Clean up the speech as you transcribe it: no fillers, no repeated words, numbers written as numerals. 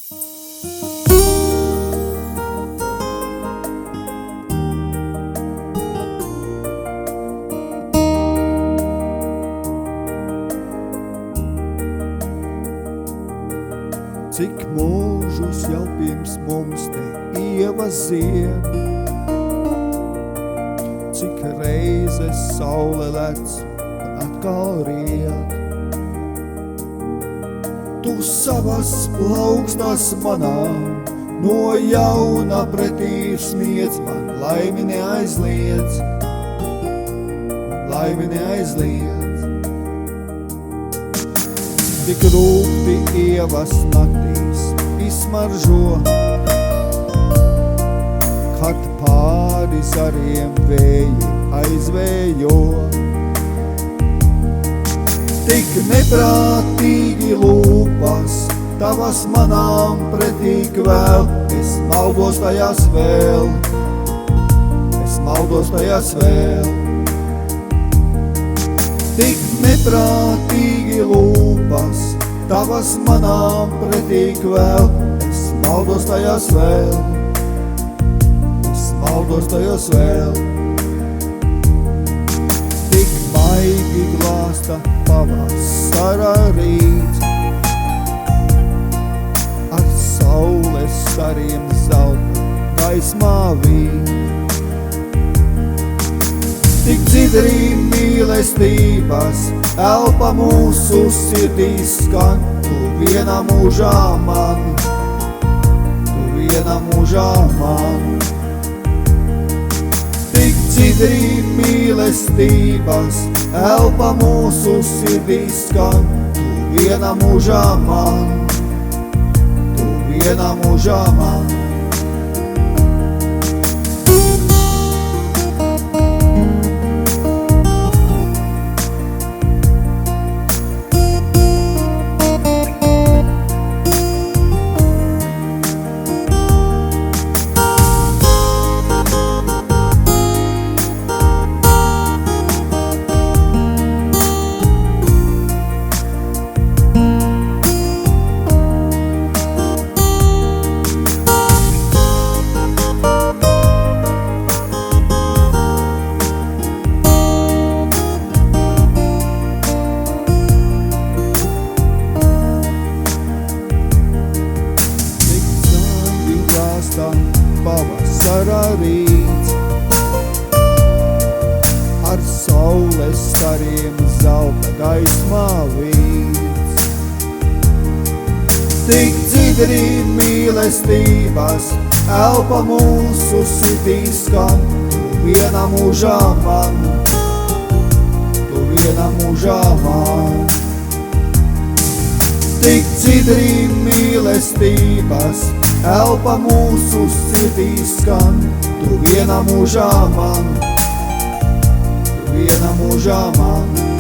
Cik mūžus jau pirms mums te ieva zied, cik reizes saule lec un atkal ried. Tu savas plaukstas manā no jauna pretī sniedz, man laimi neaizliedz, laimi neaizliedz. Tik rūgti ievas naktīs izsmaržo, kad pāri zariem vēji aizvējo. Tik neprātīgi lūpas tavas manām pretīgi vēl, es maldos tajās vēl, es maldos tajās vēl. Tik neprātīgi lūpas tavas manām pretīgi vēl, es maldos tajās vēl, es maldos tajās vēl. Tik maigi glāsta pavasara rīts, ar saules stariem zelta gaismā vīt. Tik dzidrī mīlestības elpa mūsu sirdīs skan, tu vienā mūžā man, tu vienā mūžā man. Tik dzidrī mīlestības elpa mūsu sirdīs skan, tu vienā mūžā man, tu vienā mūžā man. Pavasara rīts, ar saules stariem zelta gaismā vīts. Tik dzidrī mīlestības elpa mūsu sirdīs skan, tu vienā mūžā man, tu vienā mūžā man. Tik dzidrī mīlestības elpa mūsu sirdīs skan, tu vienā mūžā man, tu vienā mūžā man.